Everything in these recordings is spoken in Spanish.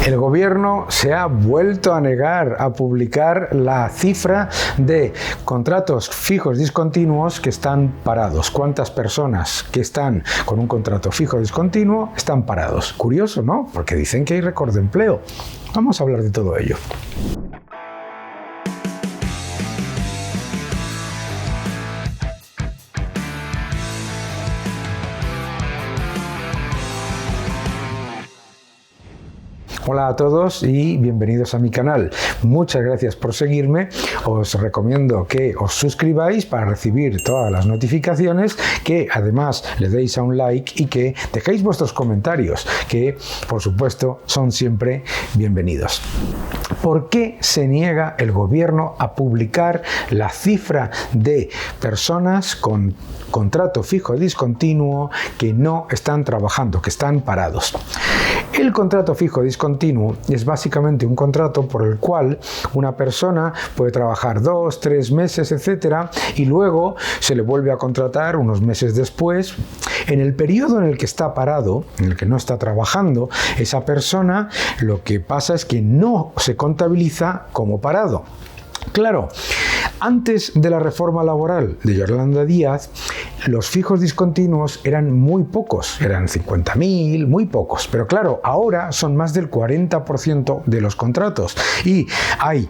El gobierno se ha vuelto a negar a publicar la cifra de contratos fijos discontinuos que están parados. ¿Cuántas personas que están con un contrato fijo discontinuo están parados? Curioso, ¿no? Porque dicen que hay récord de empleo. Vamos a hablar de todo ello. Hola a todos y bienvenidos a mi canal. Muchas gracias por seguirme. Os recomiendo que os suscribáis para recibir todas las notificaciones, que además le deis a un like y que dejéis vuestros comentarios, que por supuesto son siempre bienvenidos. ¿Por qué se niega el gobierno a publicar la cifra de personas con contrato fijo discontinuo que no están trabajando, que están parados? El contrato fijo discontinuo es básicamente un contrato por el cual una persona puede trabajar 2, 3 meses, etcétera, y luego se le vuelve a contratar unos meses después. En el periodo en el que está parado, en el que no está trabajando, esa persona, lo que pasa es que no se contabiliza como parado. Claro, antes de la reforma laboral de Yolanda Díaz, los fijos discontinuos eran muy pocos, eran 50.000, muy pocos, pero claro, ahora son más del 40% de los contratos y hay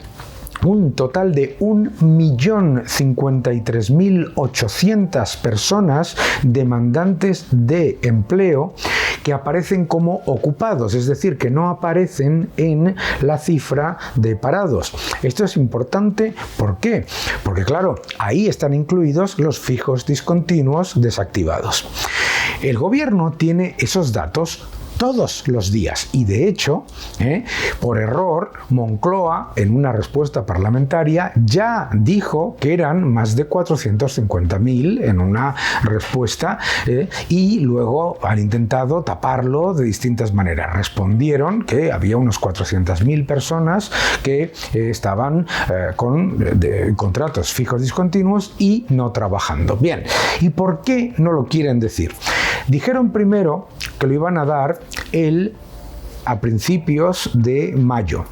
un total de 1.053.800 personas demandantes de empleo que aparecen como ocupados, es decir, que no aparecen en la cifra de parados. Esto es importante, ¿por qué? Porque claro, ahí están incluidos los fijos discontinuos desactivados. El gobierno tiene esos datos todos los días y de hecho, por error, Moncloa en una respuesta parlamentaria ya dijo que eran más de 450.000 en una respuesta y luego han intentado taparlo de distintas maneras. Respondieron que había unos 400.000 personas que estaban con contratos fijos discontinuos y no trabajando. Bien, ¿y por qué no lo quieren decir? Dijeron primero que lo iban a dar a principios de mayo.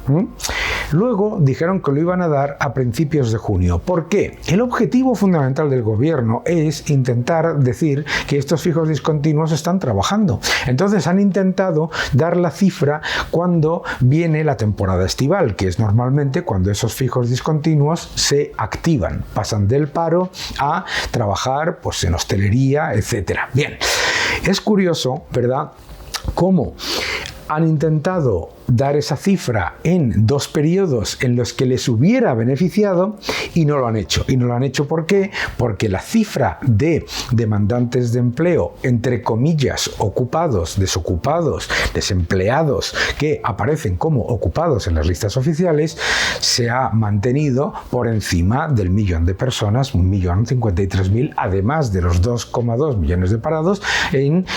Luego dijeron que lo iban a dar a principios de junio. ¿Por qué? El objetivo fundamental del gobierno es intentar decir que estos fijos discontinuos están trabajando. Entonces han intentado dar la cifra cuando viene la temporada estival, que es normalmente cuando esos fijos discontinuos se activan, pasan del paro a trabajar pues, en hostelería, etc. Bien, es curioso, ¿verdad?, cómo han intentado dar esa cifra en 2 periodos en los que les hubiera beneficiado y no lo han hecho. ¿Y no lo han hecho por qué? Porque la cifra de demandantes de empleo, entre comillas, ocupados, desocupados, desempleados, que aparecen como ocupados en las listas oficiales, se ha mantenido por encima del 1.000.000 de personas, 1.053.000, además de los 2,2 millones de parados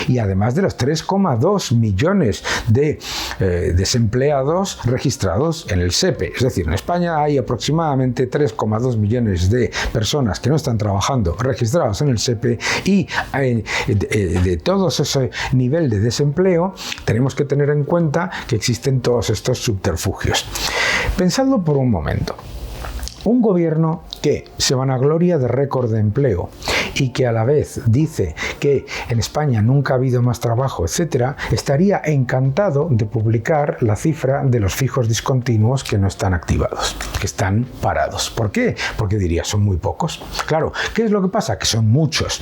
y además de los 3,2 millones de desempleados registrados en el SEPE. Es decir, en España hay aproximadamente 3,2 millones de personas que no están trabajando registrados en el SEPE y de todo ese nivel de desempleo tenemos que tener en cuenta que existen todos estos subterfugios. Pensadlo por un momento. Un gobierno que se vanagloria de récord de empleo y que a la vez dice que en España nunca ha habido más trabajo, etcétera, estaría encantado de publicar la cifra de los fijos discontinuos que no están activados, que están parados. ¿Por qué? Porque diría, son muy pocos. Claro, ¿qué es lo que pasa? Que son muchos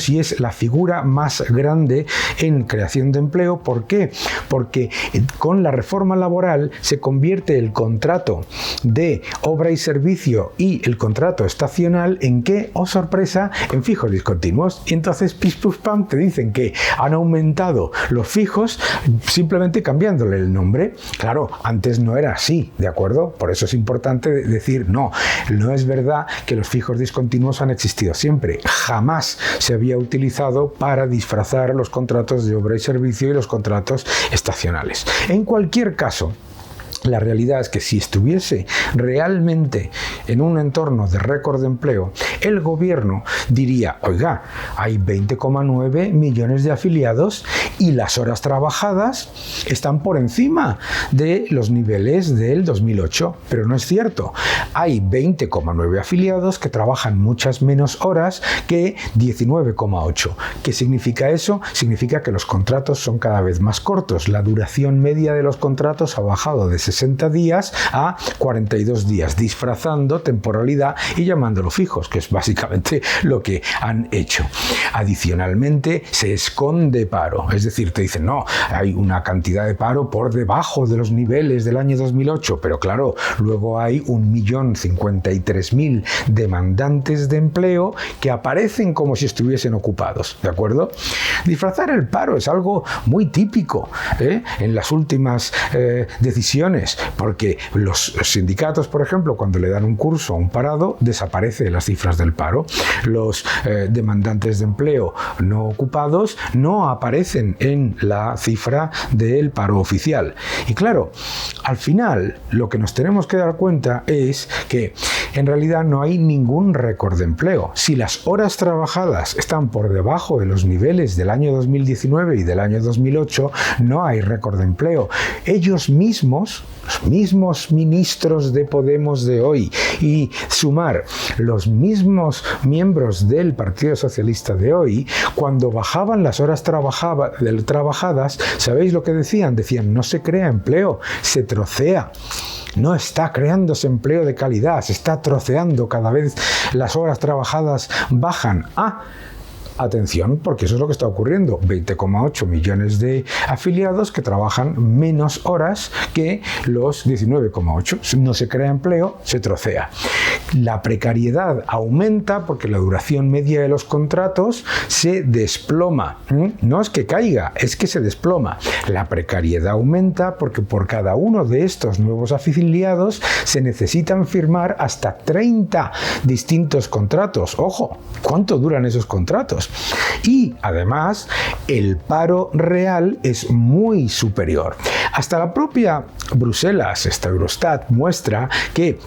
y es la figura más grande en creación de empleo. ¿Por qué? Porque con la reforma laboral se convierte el contrato de obra y servicio y el contrato estacional en ¿qué? Oh sorpresa, en fijos discontinuos. Y entonces, pis, pus, pam, te dicen que han aumentado los fijos simplemente cambiándole el nombre. Claro, antes no era así, ¿de acuerdo? Por eso es importante decir, no es verdad que los fijos discontinuos han existido siempre. Jamás se había utilizado para disfrazar los contratos de obra y servicio y los contratos estacionales. En cualquier caso, la realidad es que si estuviese realmente en un entorno de récord de empleo, el gobierno diría, oiga, hay 20,9 millones de afiliados y las horas trabajadas están por encima de los niveles del 2008, pero no es cierto. Hay 20,9 afiliados que trabajan muchas menos horas que 19,8. ¿Qué significa eso? Significa que los contratos son cada vez más cortos. La duración media de los contratos ha bajado de 60 días a 42 días, disfrazando temporalidad y llamándolo fijos, que es básicamente lo que han hecho. Adicionalmente, se esconde paro, es decir, te dicen, no, hay una cantidad de paro por debajo de los niveles del año 2008, pero claro, luego hay 1.053.000 demandantes de empleo que aparecen como si estuviesen ocupados, ¿de acuerdo? Disfrazar el paro es algo muy típico en las últimas decisiones, porque los sindicatos, por ejemplo, cuando le dan un curso a un parado, desaparece de las cifras del paro. Los demandantes de empleo no ocupados no aparecen en la cifra del paro oficial. Y claro, al final lo que nos tenemos que dar cuenta es que en realidad no hay ningún récord de empleo. Si las horas trabajadas están por debajo de los niveles del año 2019 y del año 2008, no hay récord de empleo. Ellos mismos, los mismos ministros de Podemos de hoy, y sumar los mismos miembros del Partido Socialista de hoy, cuando bajaban las horas trabajadas, ¿sabéis lo que decían? Decían, no se crea empleo, se trocea. No está creándose empleo de calidad, se está troceando, cada vez las horas trabajadas bajan. Atención, porque eso es lo que está ocurriendo. 20,8 millones de afiliados que trabajan menos horas que los 19,8. No se crea empleo, se trocea. La precariedad aumenta porque la duración media de los contratos se desploma. No es que caiga, es que se desploma. La precariedad aumenta porque por cada uno de estos nuevos afiliados se necesitan firmar hasta 30 distintos contratos. Ojo, ¿cuánto duran esos contratos? Y además el paro real es muy superior. Hasta la propia Bruselas, esta Eurostat, muestra que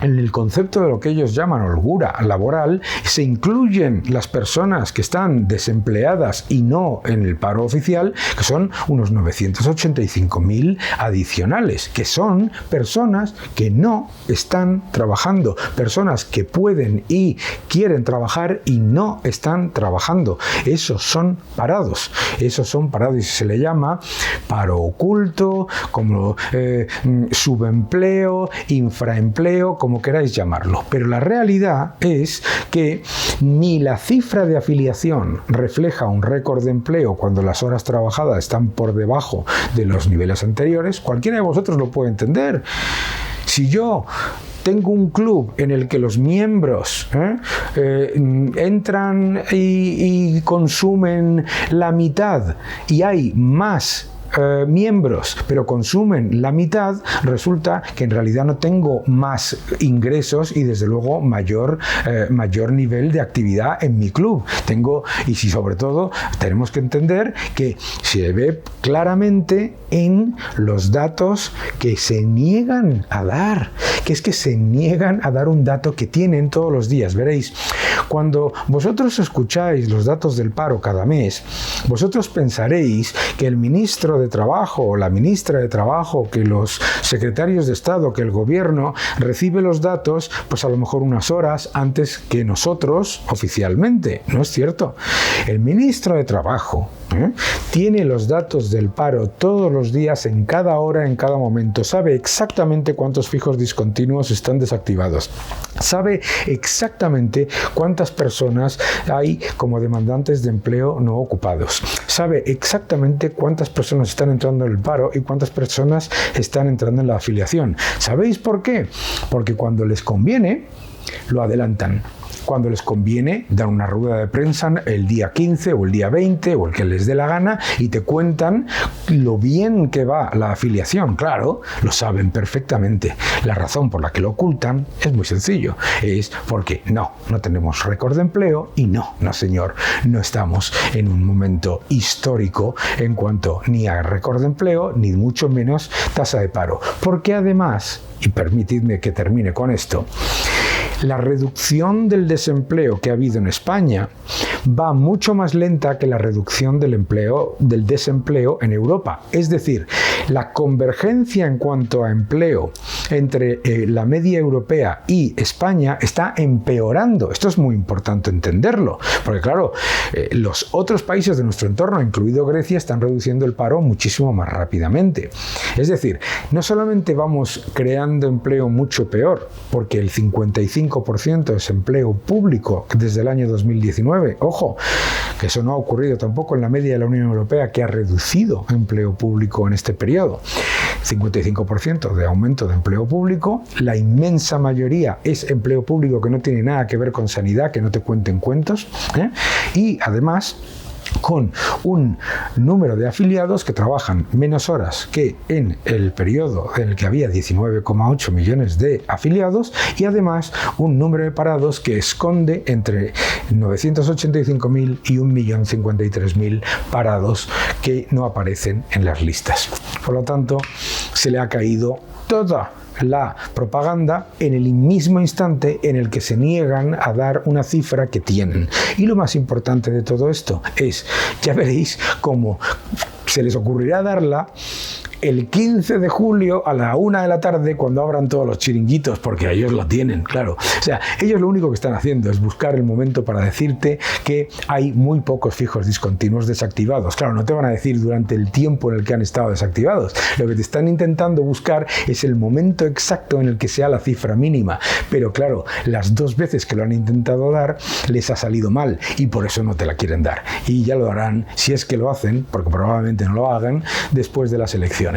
en el concepto de lo que ellos llaman holgura laboral se incluyen las personas que están desempleadas y no en el paro oficial, que son unos 985.000 adicionales, que son personas que no están trabajando, personas que pueden y quieren trabajar y no están trabajando. Esos son parados y se le llama paro oculto, como subempleo, infraempleo, como queráis llamarlo, pero la realidad es que ni la cifra de afiliación refleja un récord de empleo cuando las horas trabajadas están por debajo de los niveles anteriores. Cualquiera de vosotros lo puede entender. Si yo tengo un club en el que los miembros entran y consumen la mitad y hay más miembros, pero consumen la mitad, resulta que en realidad no tengo más ingresos y desde luego mayor nivel de actividad en mi club. Y si sobre todo tenemos que entender que se ve claramente en los datos que se niegan a dar, que es que se niegan a dar un dato que tienen todos los días. Veréis, cuando vosotros escucháis los datos del paro cada mes, vosotros pensaréis que el ministro de Trabajo o la ministra de Trabajo, que los secretarios de Estado, que el gobierno recibe los datos, pues a lo mejor unas horas antes que nosotros oficialmente. No es cierto. El ministro de Trabajo tiene los datos del paro todos los días, en cada hora, en cada momento. Sabe exactamente cuántos fijos discontinuos están desactivados. Sabe exactamente cuántas personas hay como demandantes de empleo no ocupados. Sabe exactamente cuántas personas están entrando en el paro y cuántas personas están entrando en la afiliación. ¿Sabéis por qué? Porque cuando les conviene, lo adelantan. Cuando les conviene, dan una rueda de prensa el día 15 o el día 20 o el que les dé la gana y te cuentan lo bien que va la afiliación. Claro, lo saben perfectamente. La razón por la que lo ocultan es muy sencillo. Es porque no tenemos récord de empleo y no señor, no estamos en un momento histórico en cuanto ni a récord de empleo ni mucho menos tasa de paro. Porque además, y permitidme que termine con esto, La reducción del desempleo que ha habido en España va mucho más lenta que la reducción del desempleo en Europa. Es decir, la convergencia en cuanto a empleo entre la media europea y España está empeorando. Esto es muy importante entenderlo, porque claro, los otros países de nuestro entorno, incluido Grecia, están reduciendo el paro muchísimo más rápidamente. Es decir, no solamente vamos creando empleo mucho peor, porque el 55% es empleo público desde el año 2019. Ojo, que eso no ha ocurrido tampoco en la media de la Unión Europea, que ha reducido empleo público en este periodo. 55% de aumento de empleo público, la inmensa mayoría es empleo público que no tiene nada que ver con sanidad, que no te cuenten cuentos, y además con un número de afiliados que trabajan menos horas que en el periodo en el que había 19,8 millones de afiliados, y además un número de parados que esconde entre 985.000 y 1.053.000 parados que no aparecen en las listas. Por lo tanto, se le ha caído toda la propaganda en el mismo instante en el que se niegan a dar una cifra que tienen. Y lo más importante de todo esto es, ya veréis cómo se les ocurrirá darla el 15 de julio a la 1 de la tarde, cuando abran todos los chiringuitos, porque ellos lo tienen, claro. O sea, ellos lo único que están haciendo es buscar el momento para decirte que hay muy pocos fijos discontinuos desactivados. Claro, no te van a decir durante el tiempo en el que han estado desactivados. Lo que te están intentando buscar es el momento exacto en el que sea la cifra mínima. Pero claro, las dos veces que lo han intentado dar, les ha salido mal y por eso no te la quieren dar. Y ya lo harán, si es que lo hacen, porque probablemente no lo hagan, después de las elecciones.